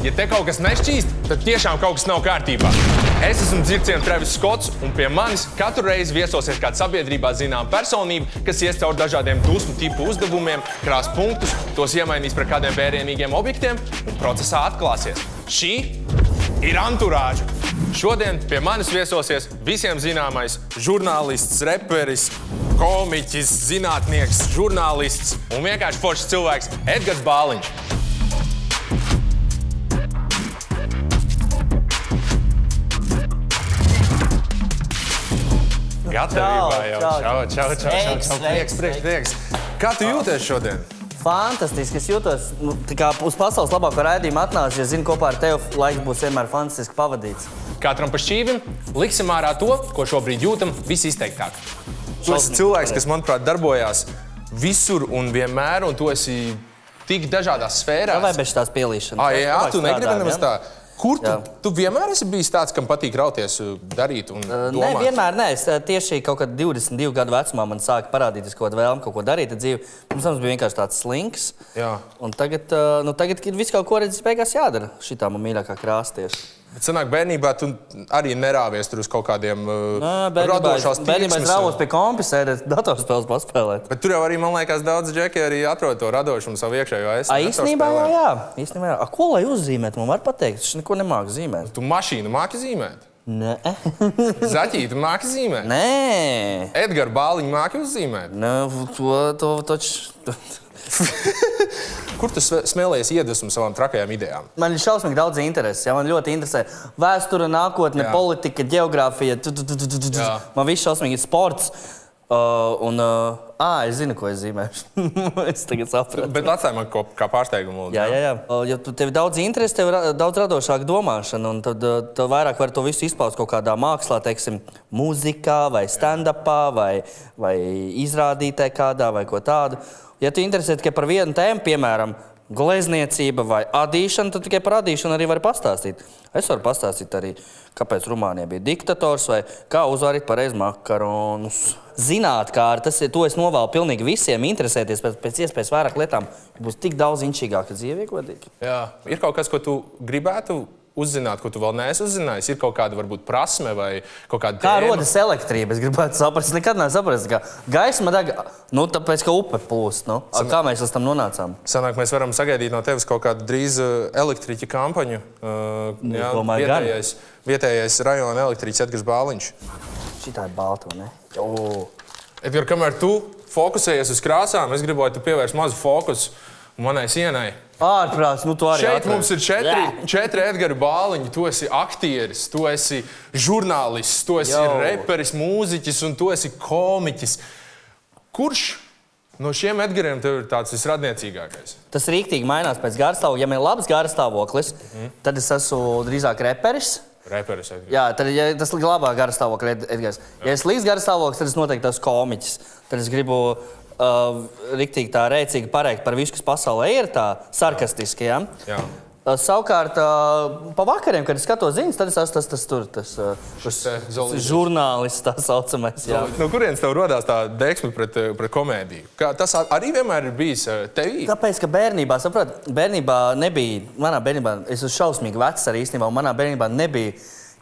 Ja te kaut kas nešķīst, tad tiešām kaut kas nav kārtībā. Es esmu dzirciena Travis Skots, un pie manis katru reizi viesosies kāda sabiedrībā zināma personība, kas ies caur dažādiem dusmu tipu uzdevumiem, krās punktus, tos iemainīs par kādiem vērienīgiem objektiem un procesā atklāsies. Šī ir Anturāža. Šodien pie manis viesosies visiem zināmais žurnālists, reperis, komiķis, zinātnieks, žurnālists un vienkārši foršs cilvēks Edgars Bāliņš. Gatavībā jau. Čau. Prieks. Kā tu jūties šodien? Fantastiski. Es jūtos, tā kā uz pasaules labāko raidījumu atnāšu, ja zinu, kopā ar tevi laiks būs vienmēr fantastiski pavadīts. Katram pa šķīvim liksim ārā to, ko šobrīd jūtam visizteiktāk. Tu esi cilvēks, kas, manuprāt, darbojās visur un vienmēr, un tu esi tik dažādās sfērās. Vai bez tās pielīšanas? Jā, tu negribi nemaz tā. Kur tu vienmēr esi bijis tāds, kam patīk rauties, darīt un domāt? Nē, vienmēr nē. Es tieši kaut kad 22 gadu vecumā man sāka parādīties kaut kāda vēlme kaut ko darīt dzīvi. Mums bija vienkārši tāds slinks. Jā. Un tagad ir viss kaut ko redzis beigās jādara. Šitā man mīļākā krāsa tieši. Bet sanāk, bērnībā tu arī nerāvies tur uz kaut kādiem radošās tīksmes. Bērnībā es rāvos pie kompi sēdēt, datorspēles paspēlēt. Bet tur jau arī, man liekas, daudz džeki arī atrod to radošumu savu iekšējo es. Īstenībā jā. Ko lai uzzīmēt? Man var pateikt, es neko nemāku zīmēt. Tu mašīnu māki zīmēt? Nē. Zaķītu māki zīmēt? Nē. Edgara Bāliņu māki uzzīmēt? Nē, to taču... Kur tu smēlējies iedvesmu savām trakajām idejām? Man ir šausmīgi daudz intereses. Man ļoti interesē vēsture, nākotne, politika, ģeogrāfija. Man viss šausmīgi ir sports. Es zinu, ko es zīmēšu. Es tagad sapratu. Bet atstāj man kā pārsteigumu. Jā. Ja tev ir daudz interesi, tev ir daudz radošāka domāšana, un tad vairāk var to visu izpaust kaut kādā mākslā, teiksim, mūzikā, vai stand-upā, vai izrādītē kādā, vai ko tādu. Ja tu interesē tikai par vienu tēmu, piemēram, glezniecība vai adīšana, tad tikai par adīšanu arī vari pastāstīt. Es varu pastāstīt arī, kāpēc Rumānijā bija diktators vai kā uzvarīt pareizi makaronus. Zinātkāri, to es novēlu pilnīgi visiem interesēties pēc iespējas vairāk lietām. Būs tik daudz inčīgāka dzīve, godīgi. Jā. Ir kaut kas, ko tu gribētu uzzināt, ko tu vēl neesi uzzinājis? Ir kaut kāda, varbūt, prasme vai kaut kāda tēma? Kā rodas elektrība? Es gribētu saprast. Nekad neesmu saprast, ka gaisma deg, tāpēc, ka upe plūst. Kā mēs līdz tam nonācām? Sanāk, mēs varam sagaidīt no tevis kaut kādu drīz elektriķa kampaņu. Vietējais rajona elektriķis Edgars Bāliņš. Šitā ir balta, ne? Edgar, kamēr tu fokusējies uz krāsām, es gribu, lai tu pievērš mazu fokusu manai sienai. Ārprāts, tu arī šeit mums ir četri Edgari Bāliņi. Tu esi aktieris, tu esi žurnālists, tu esi reperis, mūziķis un tu esi komiķis. Kurš no šiem Edgariem tev ir tāds visradniecīgākais? Tas rīktīgi mainās pēc garstāvokļa. Ja man ir labs garstāvoklis, tad es esmu drīzāk reperis. Reperis, Edgars. Jā, tad tas ir labāk garstāvokļa Edgars. Ja es līdz garstāvoklis, tad es noteikti esmu komiķis. Tad es gribu riktīgi tā rēcīgi parēkt par visu, kas pasaulē ir tā sarkastiski, jā? Jā. Savukārt, pa vakariem, kad es skatos ziņas, tad es esmu tas žurnālists, tā saucamais, jā. No kurienes tev rodās tā deksme pret komēdiju? Tas arī vienmēr ir bijis tevī? Tāpēc, ka bērnībā, manā bērnībā, es esmu šausmīgi vecs arī īstenībā, un manā bērnībā nebija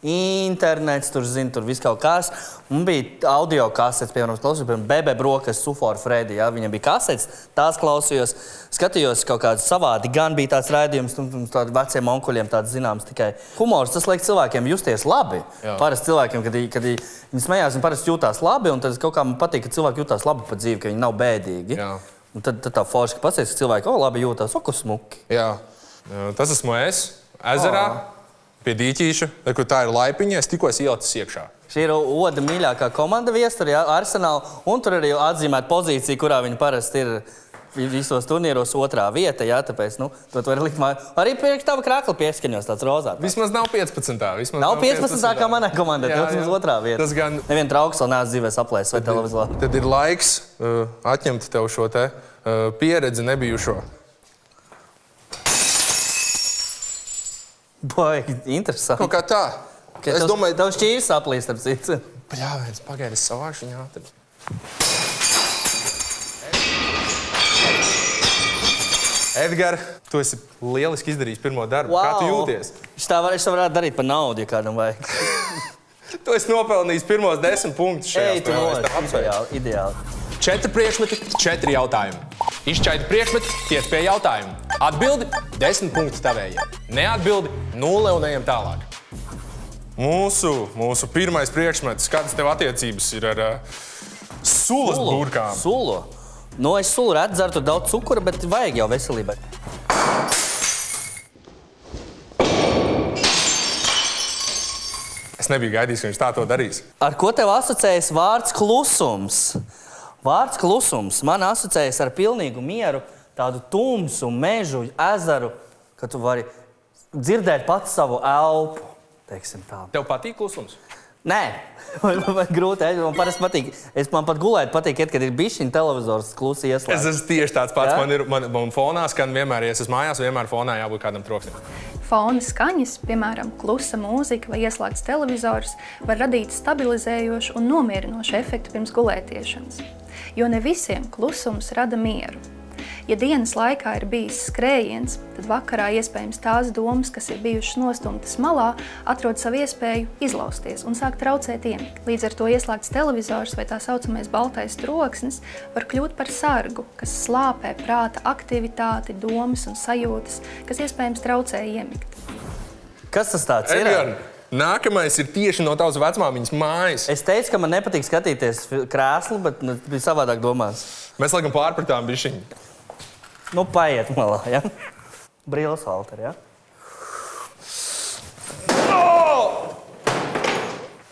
internets, tur viss kaut kas. Un bija audio kasetes, piemēram, klausījos, Bebe Brokas, Sufor Fredi, jā, viņam bija kasetes, tās klausījos, skatījos kaut kāds savādi, gan bija tāds raidījums, tādi veciem onkuļiem tāds zināms tikai humors, tas liek cilvēkiem justies labi. Parasti cilvēkiem, kad viņi smējās, viņi parasti jūtās labi, un tad kaut kā man patīk, ka cilvēki jūtās labi pa dzīvi, ka viņi nav bēdīgi. Jā. Un tad tā forši, ka pasaka, ka cilvēki, labi jūtās, ko smuki. Jā, tas esmu es, ezerā. Pie dīķīša, kur tā ir laipiņa, es tikko ielicis iekšā. Šī ir otra mīļākā komanda viestura, jā, Arsenal, un tur arī atzīmēta pozīcija, kurā viņi parasti ir visos turnīros otrā vieta, jā, tāpēc, to var likt māju. Arī priekš tava krākla pieskaņos tāds rozāt. Vismaz nav 15. Nav 15. kā manai komandai, tas ir otrā vieta. Nevien trauks vēl neesmu dzīvēs aplēs vai televizorā. Tad ir laiks atņemt tev šo te pieredzi nebijušo. Baigi, interesanti. Kaut kā tā. Es domāju... Tev šķīvis aplīst ar citu. Pļāvēns, pagaidi, es savākšu viņu ātri. Edgar, tu esi lieliski izdarījis pirmo darbu. Kā tu jūties? Es tā varētu darīt par naudu, ja kādam vajag. Tu esi nopelnījis pirmos 10 punktus šajā spēlē. Ideāli. 4 priekšmeti, 4 jautājumi. Izšķaidi priekšmeti, tiec pie jautājumu. Atbildi 10 punktus tavējiem. Neatbildi 0 un ejam tālāk. Mūsu pirmais priekšmets, kādas tev attiecības ir ar sulas burkām? Sulu? Nu, es sulu redzu, dzeru tur daudz cukura, bet vajag jau veselībai. Es nebiju gaidījis, ka viņš tā to darīs. Ar ko tev asociējas vārds klusums? Vārds klusums man asociējas ar pilnīgu mieru, tādu tumsu, mežu, ezeru, ka tu vari dzirdēt pats savu elpu, teiksim tā. Tev patīk klusums? Nē, man grūti, man parasti patīk. Man pat gulēt patīk, kad ir bišķiņ televizors klusi ieslēgts. Es esmu tieši tāds pats. Man fonā skan vienmēr, ja es esmu mājās, vienmēr fonā jābūt kādam troksnim. Fona skaņas, piemēram, klusa mūzika vai ieslēgts televizors, var radīt stabilizējošu un nomierinošu efektu pirms gulētiešanas. Jo ne visiem klusums rada mieru. Ja dienas laikā ir bijis skrējiens, tad vakarā iespējams tās domas, kas ir bijušas nostumtas malā, atrod savu iespēju izlausties un sāk traucēt iemigt. Līdz ar to ieslēgts televizors vai tā saucamais baltais troksnis var kļūt par sargu, kas slāpē prāta aktivitāti, domas un sajūtas, kas iespējams traucē iemigt. Kas tas tāds ir? Edgar, nākamais ir tieši no tavas vecmāmiņas mājas. Es teicu, ka man nepatīk skatīties krēslu, bet bija savādāk domās. Mēs laikam pārpratām bišķiņu. Nu, paiet malā, ja? Brīles halteri, ja?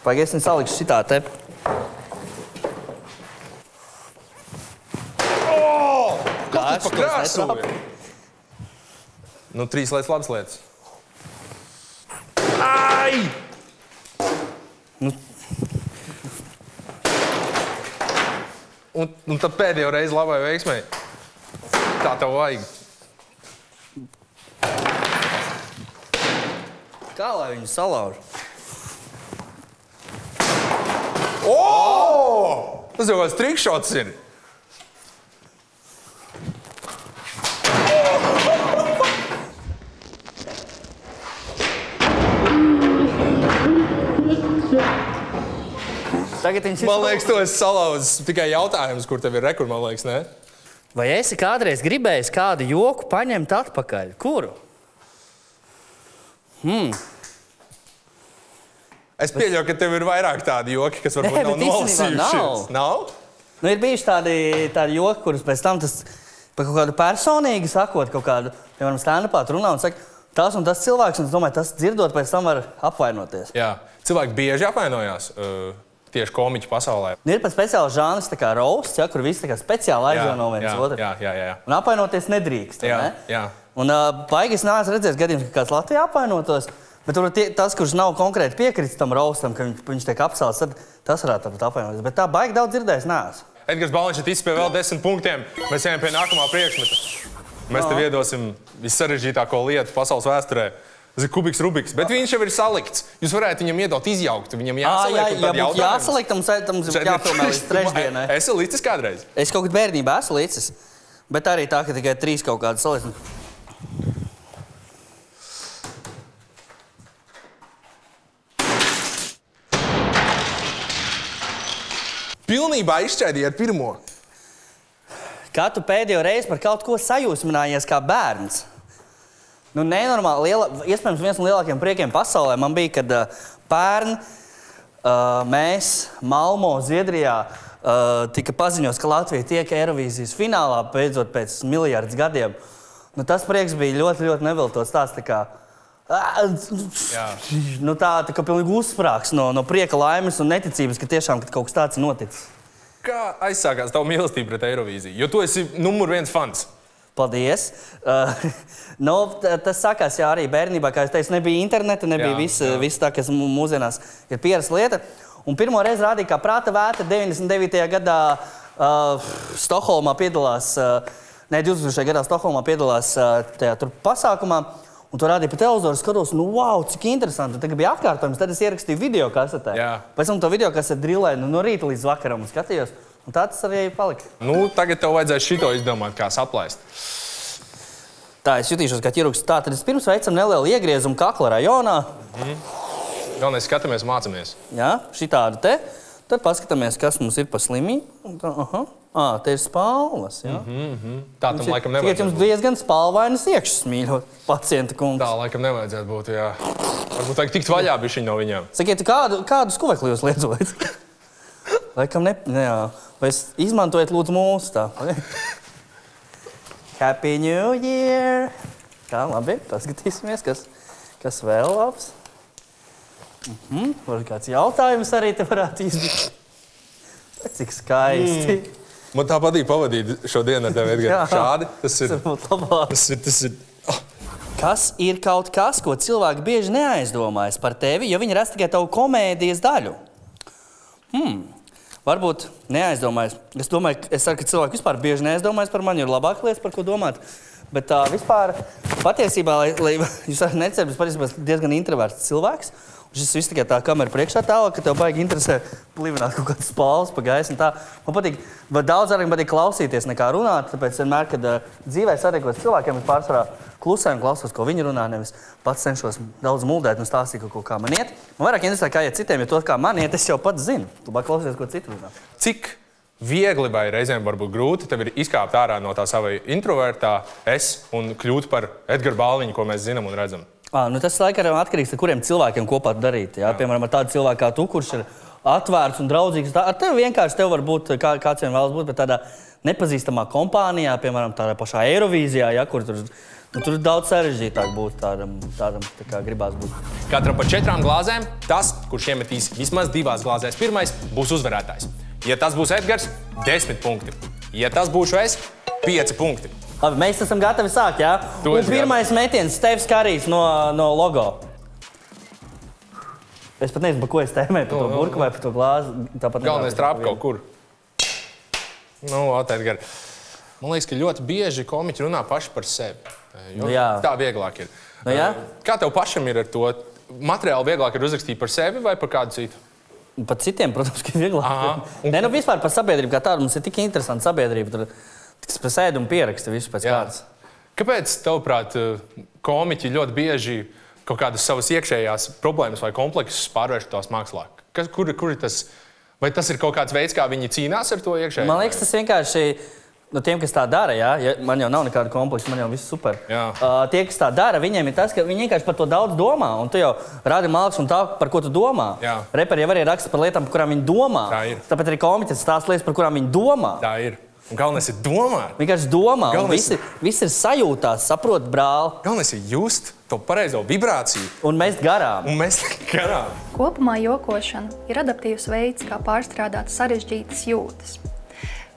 Pagaid, es salikšu šitā te. Kas tas pa krāsu ir? Nu, 3 lietas labas lietas. Ai! Un tad pēdējo reizi labai veiksmai. Tā tev vajag. Kā lai viņu salauž? Tas jau kāds trikšots ir. Man liekas, tu esi salauzis tikai jautājums, kur tev ir rekur, man liekas, ne? Vai esi kādreiz gribējis kādu joku paņemt atpakaļ? Kuru? Es pieļauju, ka tev ir vairāk tādi joki, kas varbūt nav nolasījušies. Nav? Nu, ir bijuši tādi joki, kurus pēc tam tas par kaut kādu personīgi sakot, kaut kādu, piemēram, stand-upā runā un saka, tas un tas cilvēks, un es domāju, tas dzirdot pēc tam var apvainoties. Jā, cilvēki bieži apvainojās. Tieši komiķu pasaulē. Ir pat speciāls žānis, tā kā roasts, ja, kur visi tā kā speciāli aizvaino viens otru. Jā. Un apvainoties nedrīkst, ne? Jā. Un baigi es neesmu redzējis gadījums, ka kāds Latvijā apvainotos, bet tur tas, kurš nav konkrēti piekritis tam roastam, ka viņš tiek apcelts, tad tas varētu apvainoties. Bet tā baigi daudz dzirdējis neesmu. Edgars Baliņš ir izspēja vēl 10 punktiem. Mēs ejam pie nākamā priekšmeta. Mēs tev iedosim vissarežģītāko lietu pasaules vēsturē. Tas ir kubiks Rubiks, bet viņš jau ir salikts. Jūs varētu viņam iedot izjaukt, viņam jāsaliek un tad jautājums. Jāsaliek, mums jāpilnē līdz trešdienai. Esi līdzis kādreiz? Es kaut kad bērnībā esmu līdzis, bet arī tā, ka tikai 3 kaut kādas saliek. Pilnībā izšķaidīji ar pirmo. Kā tu pēdējo reizi par kaut ko sajūsminājies kā bērns? Nu, nenormāli, iespējams, viens no lielākiem priekiem pasaulē man bija, kad pērn mēs Malmo, Zviedrijā, tika paziņots, ka Latvija tiek Eirovīzijas finālā beidzot pēc miljardus gadiem. Nu, tas prieks bija ļoti, ļoti neviltots tāds, tā kā... Nu, tā kā pilnīgi uzsprāgs no prieka, laimes un neticības, ka tiešām kaut kas tāds ir noticis. Kā aizsākās tavu mīlestību pret Eirovīziju? Jo tu esi numur 1 fans. Paldies. Tas sākās jā, arī bērnībā, kā es teicu, nebija interneta, nebija viss tā, kas mūsdienās ir pierasta lieta. Un pirmo reizi rādīja, kā Prāta vētra 99. gadā Stokholmā piedalās, 2000. gadā Stokholmā piedalās tajā tur pasākumā. Un to rādīja pa televizoru, skatos, nu wow, cik interesanti. Tagad bija atkārtojums, tad es ierakstīju video kasetē. Pēc tam to video kasetē drillēju no rīta līdz vakaram un skatījos. Un tā tas arī palika. Nu, tagad tev vajadzēs šito izdomāt, kā saplaist. Tā, es jutīšos kā ķirurgs. Tā, tad pirms veicam nelielu iegriezumu kakla rajonā. Galvenais skatāmies, mācamies. Jā, šitādu te. Tad paskatāmies, kas mums ir pa slimību. Te ir spalvas, jā. Tā tam laikam Tikai nevajadzētu jums diezgan spalvainas iekšas, mīļot pacienta kungs. Tā laikam nevajadzētu būt, jā. Varbūt vajag tikt vaļā bišķiņ no viņām. Sakiet, kādu skuvekli jūs liedzojat? Laikam jā. Vai izmantojat lūdzu mūsu tā? Happy New Year! Tā, labi, paskatīsimies, kas vēl labs. Varbūt kāds jautājums arī te varētu izdarīt. Cik skaisti. Man tā patīk pavadīt šo dienu ar tevi, Edgar. Šādi. Tas ir. Kas ir kaut kas, ko cilvēki bieži neaizdomājas par tevi, jo viņi redz tikai tavu komēdijas daļu? Varbūt neaizdomājas. Es ceru, ka cilvēki vispār bieži neaizdomājas par mani, jo ir labāk lietas, par ko domāt. Bet vispār, patiesībā, lai jūs arī necerat, es patiesībā diezgan introverts cilvēks. Šis viss tikai tā kamera priekšā tālāk, ka tev baigi interesē plivināt kaut kādas spalvas pa gaisu un tā. Man patīk, daudz arī patīk klausīties nekā runāt, tāpēc vienmēr, kad dzīvē satiekos cilvēkiem, es pārsvarā klusēm klausos, ko viņi runā, nevis pats cenšos daudz muldēt un stāstīt kaut ko, kā man iet. Man vairāk interesē, kā iet citiem, jo to, kā man iet, es jau pats zinu. Tu baigi klausies, ko citu runā. Cik viegli vai reizēm varbūt grūti tev ir izkāpt ārā no tā sava introvertā es un kļūt par Edgaru Balviņu, ko mēs zinām un redzam? Tas laikam atkarīgs, ar kuriem cilvēkiem kopā darīt. Jā? Piemēram, ar tādu cilvēku kā tu, kurš ir atvērts un draudzīgs. Ar tevi vienkārši tev var būt, kāds vien vēlas būt, bet tādā nepazīstamā kompānijā, piemēram, tādā pašā Eirovīzijā, ja, kur tur ir daudz sarežģītāk būt tādam tā kā gribās būt. Katram pa 4 glāzēm, tas, kurš iemetīs vismaz 2 glāzēs pirmais, būs uzvarētājs. Ja tas būs Edgars, 10 punkti. Ja tas būšu es, 5 punkti. Labi, mēs esam gatavi sākt, jā? Un pirmais metiens, Stefs Karīs no logo. Es pat nezinu, pa ko es tēmēju, pa to burku vai pa to glāzi. Galvenais trāpa kaut kur. Edgar. Man liekas, ka ļoti bieži komiķi runā paši par sevi. Tā vieglāk ir. Kā tev pašam ir ar to? Materiāli vieglāk ir uzrakstīt par sevi vai par kādu citu? Par citiem, protams, ka ir vieglāk. Vispār par sabiedrību kā tādu. Mums ir tik interesanta sabiedrība. Tas pasēd un pieraksta visu pēc kārtas. Kāpēc, tavuprāt, komiķi ļoti bieži kaut kādas savas iekšējās problēmas vai kompleksus pārvērš tās mākslā? Kur ir tas? Vai tas ir kaut kāds veids, kā viņi cīnās ar to iekšējo? Man liekas, tas vienkārši no tiem, kas tā dara, ja man jau nav nekāda kompleksa, man jau viss super. Tie, kas tā dara, viņiem ir tas, ka viņi vienkārši par to daudz domā, un tu jau rādi mākslu un tā, par ko tu domā. Reperi jau arī raksta par lietām, par kurām viņi domā. Tāpēc arī komiķis stāsta lietas, par kurām viņi domā. Tā ir. Un galvenais ir domāt. Vienkārši domā, un viss ir sajūtās, saprot, brāl. Galvenais ir just to pareizo vibrāciju. Un mest garām. Kopumā jokošana ir adaptīvs veids, kā pārstrādāt sarežģītas jūtas.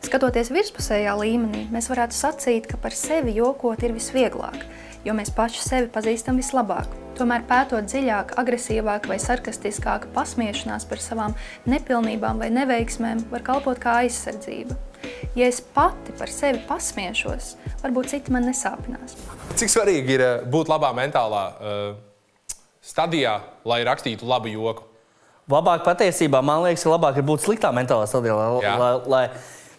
Skatoties virspusējā līmenī, mēs varētu sacīt, ka par sevi jokot ir visvieglāk, jo mēs paši sevi pazīstam vislabāk. Tomēr pētot dziļāk, agresīvāk vai sarkastiskāk pasmiešanās par savām nepilnībām vai neveiksmēm var kalpot kā aizsardzība. Ja es pati par sevi pasmiešos, varbūt citi man nesāpinās. Cik svarīgi ir būt labā mentālā stadijā, lai rakstītu labu joku? Labāk patiesībā, man liekas, labāk ir būt sliktā mentālā stadijā, lai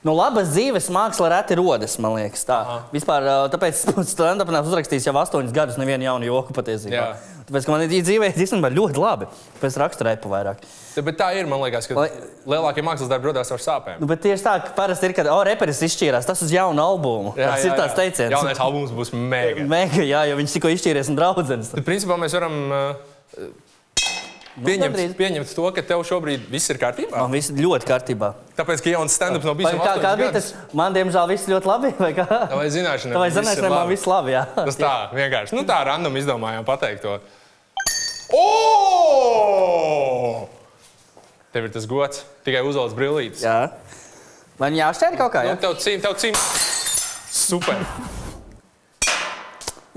labas dzīves māksla reti rodas, man liekas. Vispār, tāpēc stand-up neesmu uzrakstījis jau 8 gadus nevienu jaunu joku patiesībā. Tāpēc, ka man ir dzīvē īstenībā ļoti labi. Tāpēc rakstu repu vairāk. Bet tā ir, man liekas, ka lielākie mākslas darbi rodās ar sāpēm. Bet tieši tā, ka parasti ir, kad reperis izšķīrās, tas uz jaunu albumu. Tas ir tāds teiciens. Jaunais albums būs mega. Mega, jā, jo viņš tikko izšķīries un draudzenes. Tad, principā, mēs varam pieņemt to, ka tev šobrīd viss ir kārtībā? Man viss ir ļoti kārtībā. Tāpēc, ka jauns stand-ups nav bijis 8 gadus. Man, diemžēl, viss ļoti labi, vai kā? Vai zināšanai, vai zināšanai man viss labi, jā. Tas tā, vienkārši. Tā random izdomājām pateikt to. Tev ir tas gods, tikai uzvalc brillītes. Jā. Man jāšķēri kaut kā, jā? Tev cīm. Super.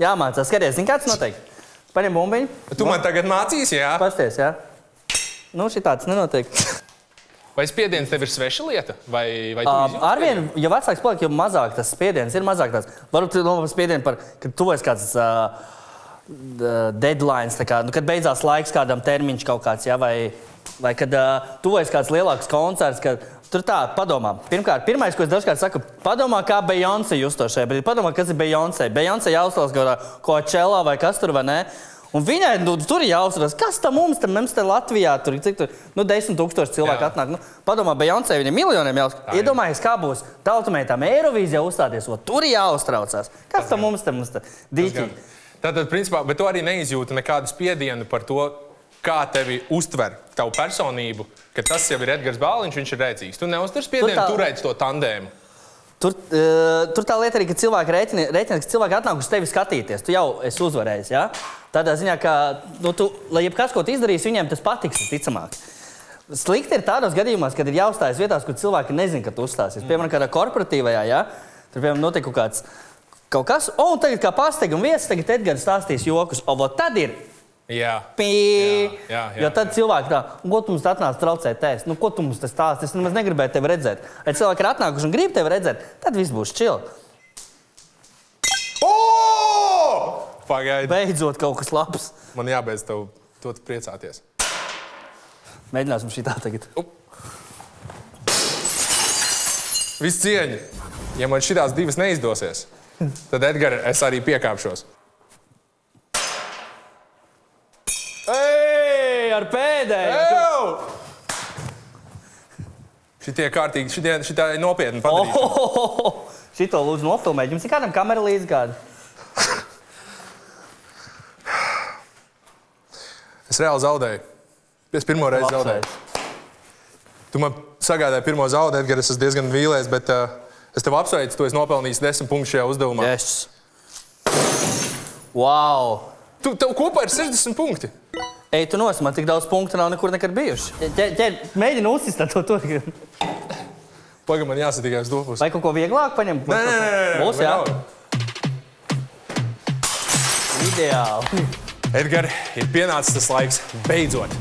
Jāmācās, skaties, zini, kāds noteikti? Paņem bumbiņu. Tu man tagad mācīsi, jā? Pasties, jā. Šitāds nenotiek. Vai spiediens tev ir sveša lieta? Vai tu izjūti? Arvien, jo vecāks paliek, jo mazāk tas spiediens ir mazāk tāds. Varbūt spiediens par, ka tu esi kāds deadlines, tā kā, kad beidzās laiks kādam termiņš kaut kāds, ja, vai kad tuvojas kāds lielāks koncerts, kad tur tā, padomā. Pirmkārt, pirmais, ko es dažkārt saku, padomā, kā Beyoncé justo šeit, bet padomā, kas ir Beyoncé. Beyoncé jāuzstālas kaut kā Coachella vai kas tur, vai ne? Un viņai tur ir jāuzstālas, kas tam mums te Latvijā, tur, cik tur, 10 000 cilvēku atnāk. Padomā, Beyoncé, viņam miljoniem jāuzstālas. Iedomājies, kā būs tautumētām Eirovīzijā uzstāties, tur ir jāuztraucās. Kas tam mums te dīķi? Tātad, principā, bet tu arī neizjūti nekādu spiedienu par to, kā tevi uztver tavu personību, ka tas jau ir Edgars Bāliņš, viņš ir rēcīgs. Tu neuztver spiedienu turēt to tandēmu. Tur tā lieta arī, ka cilvēki rēķina, ka cilvēki atnāk uz tevi skatīties. Tu jau esi uzvarējis, ja? Tādā ziņā, ka, lai jebkas, ko tu izdarīsi, viņiem tas patiks, ticamāk. Slikti ir tādos gadījumos, kad ir jāuzstājas vietās, kur cilvēki nezin, ka tu uzstāsies. Piemēram, kādā korporatīvajā, ja? Tur, piemēram, notiek kaut kas, un tagad kā pasteiguma vietas, tagad Edgars stāstīs jokus, tad ir jo tad cilvēki tā, ko tu mums atnāc traucēt ēst? Ko tu mums tas stāst? Es nemaz negribēju tevi redzēt. Ja cilvēki ir atnākuši un grib tevi redzēt, tad viss būs chill. Pagaidi. Beidzot kaut kas labs. Man jābeidz tev to priecāties. Mēģināsim šitā tagad. Viss cieņa. Ja man šitās divas neizdosies, tad, Edgar, es arī piekāpšos. Ar pēdēju! Šitie kārtīgi, šitā ir nopietni padarīšana. Šito lūdzu nofilmēt. Jums ir kādam kamera līdzi kāda? Es reāli zaudēju. Es pirmo reizi zaudēju. Tu man sagādāji pirmo zaudē, Edgar, es esmu diezgan vīlies, bet es tev apsveicu, tu esi nopelnījis 10 punktus šajā uzdevumā. Yes. Wow! Tev kopā ir 60 punkti. Ej, tu nos, man tik daudz punktu nav nekur nekad bijuši. Mēģini uzsistāt to. Pagaid, man jāsatīkās dopus. Vai kaut ko vieglāk paņem? Nē. Būs, jā? Ideāli. Edgar, ir pienācis tas laiks beidzot.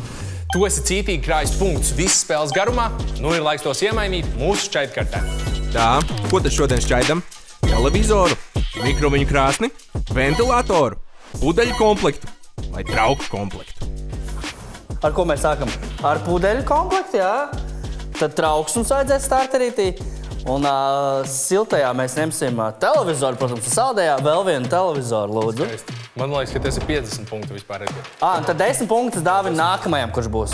Tu esi cītīgi krājis punktus visas spēles garumā, ir laiks tos iemainīt mūsu šķaidkartē. Tā, ko tad šodien šķaidam? Televizoru, mikroviņu krāsni, ventilatoru, pudeļu komplektu vai trauku komplektu. Ar ko mēs sākam? Ar pudeļu komplektu, jā. Tad trauks mums vajadzēs starterītī. Un siltajā mēs ņemsim televizoru, protams, un saldējā vēl vienu televizoru, lūdzu. Man liekas, ka tas ir 50 punktu vispār. Un tad 10 punktus dāvina nākamajam, kurš būs.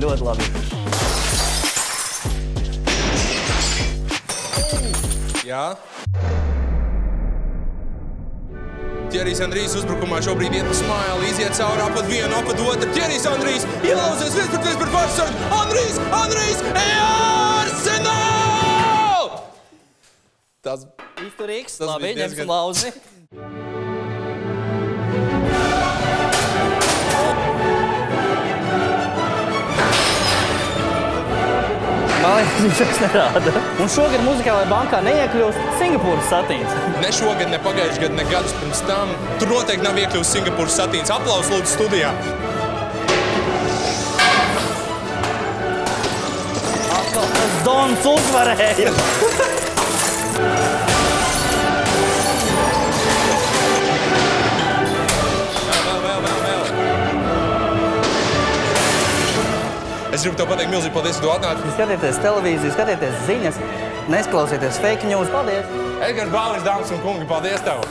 Ļoti labi. Jā. Tierijs Andrijs uzbrukumā šobrīd iet uz smāli, iziet caurā pat vienu, pat otru. Tierijs Andrijs ielauzies 1-1 pret Varsardu. Andrijs, Arsenal! Tas Izturīgs, labi, ņemsim lauzi. Man liekas, viņš vairs nerāda. Un šogad muzikālajā bankā neiekļūst Singapūras satīns. Ne šogad, ne pagājuši gadu, ne gadus pirms tam. Tur noteikti nav iekļūst Singapūras satīns. Aplaus lūdzu studijā. Atkal tas Dons uzvarēja. Es gribu tev pateikt milzīgi paldies, ka tu atnāci. Skatieties televīziju, skatieties ziņas, nesklausieties fake news. Paldies! Edgars Bāliņš, dāmas un kungi, paldies tev!